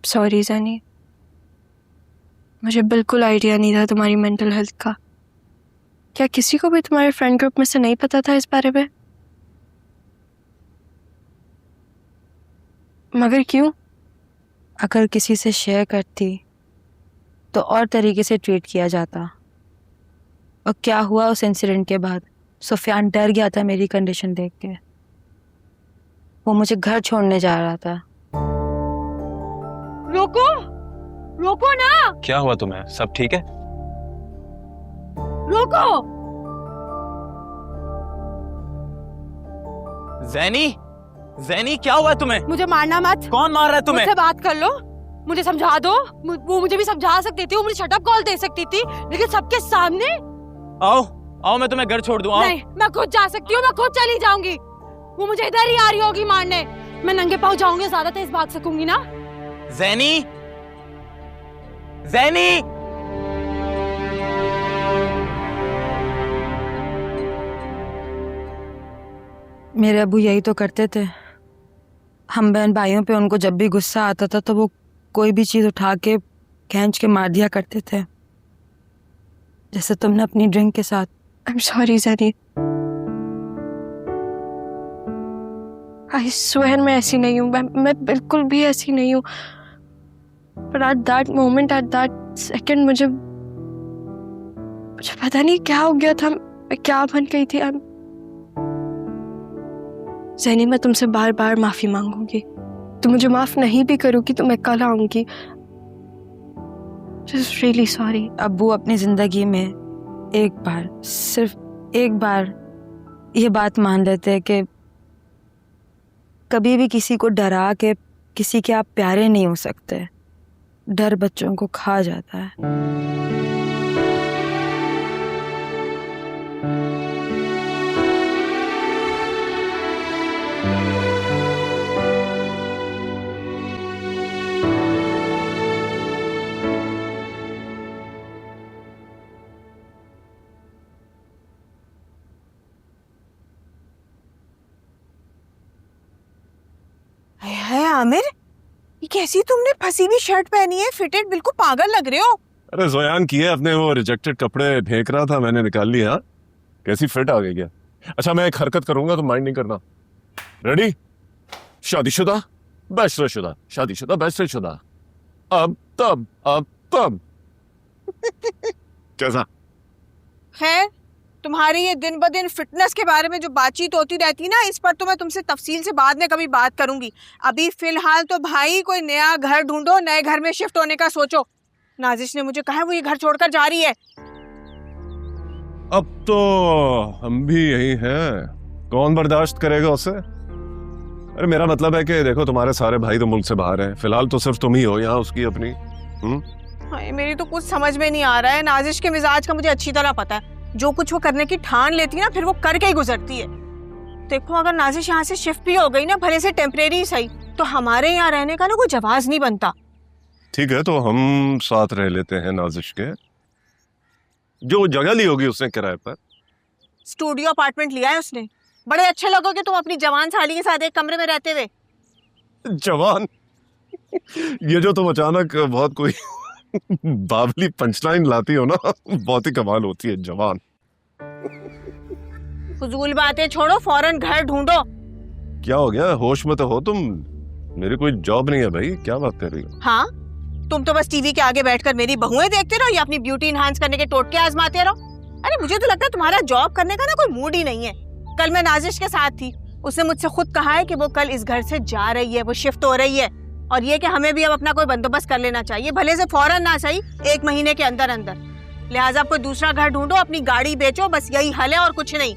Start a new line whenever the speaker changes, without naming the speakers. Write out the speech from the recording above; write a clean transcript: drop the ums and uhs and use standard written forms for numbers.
Sorry जानी, मुझे बिल्कुल आइडिया नहीं था तुम्हारी मेंटल हेल्थ का। क्या किसी को भी तुम्हारे फ्रेंड ग्रुप में से नहीं पता था इस बारे में? मगर क्यों?
अगर किसी से शेयर करती तो और तरीके से ट्रीट किया जाता। और क्या हुआ उस इंसिडेंट के बाद? सुफियान डर गया था मेरी कंडीशन देख के। वो मुझे घर छोड़ने जा रहा था।
रोको, रोको ना।
क्या हुआ तुम्हें? सब ठीक है?
रोको।
ज़ैनी, ज़ैनी क्या हुआ तुम्हें?
मुझे मारना मत।
कौन मार रहा है तुम्हें?
मुझसे बात कर लो, मुझे समझा दो। वो मुझे भी समझा सकती थी, वो मुझे शट अप कॉल दे सकती थी, लेकिन सबके सामने।
आओ आओ, मैं तुम्हें घर छोड़ दूं। आओ।
नहीं, मैं खुद जा सकती हूँ, मैं खुद चली जाऊंगी। वो मुझे इधर ही आ रही होगी मारने। मैं नंगे पाँव जाऊंगी, ज्यादा तेज भाग सकूंगी ना।
ज़ैनी, ज़ैनी।
मेरे अब्बू यही तो करते थे। हम बहन भाइयों पे उनको जब भी गुस्सा आता था तो वो कोई भी चीज उठा के खींच के मार दिया करते थे, जैसे तुमने अपनी ड्रिंक के साथ।
I am sorry Zaini, I swear मैं ऐसी नहीं हूँ। मैं बिल्कुल भी ऐसी नहीं हूँ। पर at that moment, at that second मुझे पता नहीं क्या हो गया था, मैं क्या बन गई थी। ज़ैनी, मैं तुमसे बार बार माफी मांगूंगी। तुम मुझे माफ नहीं भी करोगी तो मैं कल आऊंगी। Just really sorry।
अब्बू अपनी जिंदगी में एक बार, सिर्फ एक बार ये बात मान लेते कि कभी भी किसी को डरा के किसी के आप प्यारे नहीं हो सकते। डर बच्चों को खा जाता है।
है आमिर, ये कैसी तुमने फंसी हुई शर्ट पहनी है? फिटेड, बिल्कुल पागल लग रहे हो।
अरे जोयान किए अपने वो रिजेक्टेड कपड़े फेंक रहा था, मैंने निकाल लिया। कैसी फिट आ गई क्या? अच्छा मैं एक हरकत करूंगा तो माइंड नहीं करना। रेडी? शादीशुदा बैचलरशुदा, शादीशुदा बैचलरशुदा, अब तब कैसा?
खैर, तुम्हारी ये दिन ब दिन फिटनेस के बारे में जो बातचीत होती रहती ना, इस पर तो मैं तुमसे तफसील से बाद में कभी बात करूंगी। अभी फिलहाल तो भाई कोई नया घर ढूंढो, नए घर में शिफ्ट होने का सोचो। नाजिश ने मुझे कहा है वो ये घर छोड़कर जा रही है।
अब तो हम भी यही हैं, कौन बर्दाश्त करेगा उसे? अरे मेरा मतलब है कि देखो तुम्हारे सारे भाई तो मुल्क से बाहर हैं, फिलहाल तो सिर्फ तुम ही हो यहाँ उसकी अपनी।
मेरी तो कुछ समझ में नहीं आ रहा है। नाजिश के मिजाज का मुझे अच्छी तरह पता है। जो कुछ वो करने की ठान लेती है ना, फिर वो करके ही गुजरती है। देखो अगर नाजिश यहाँ से शिफ्ट भी हो गई ना, भले से टेम्परेरी सही, तो हमारे यहाँ रहने का ना कोई जवाज नहीं बनता।
ठीक है तो हम साथ रह लेते हैं नाजिश के। जो जगह ली होगी उसने किराए पर,
स्टूडियो अपार्टमेंट लिया है उसने। बड़े अच्छे लगोगे तुम अपनी जवान साली के साथ एक कमरे में रहते हुए।
जवान? ये जो तुम अचानक बहुत कोई बावली पंचलाइन लाती हो ना, बहुत ही कमाल होती है। जवान
फजूल बातें छोड़ो, फौरन घर ढूंढो।
क्या हो गया? होश में तो हो तुम? मेरी कोई जॉब नहीं है भाई, क्या बात कर रही हो?
हाँ, तुम तो बस टीवी के आगे बैठकर मेरी बहुएं देखते रहो या अपनी ब्यूटी इनहांस करने के टोटके आजमाते रहो। अरे मुझे तो लगता है तुम्हारा जॉब करने का ना कोई मूड ही नहीं है। कल मैं नाजिश के साथ थी, उसने मुझसे खुद कहा है कि वो कल इस घर से जा रही है, वो शिफ्ट हो रही है। और ये कि हमें भी अब अपना कोई बंदोबस्त कर लेना चाहिए, भले से फौरन ना सही, 1 महीने के अंदर अंदर। लिहाजा कोई दूसरा घर ढूंढो, अपनी गाड़ी बेचो, बस यही हल है और कुछ नहीं।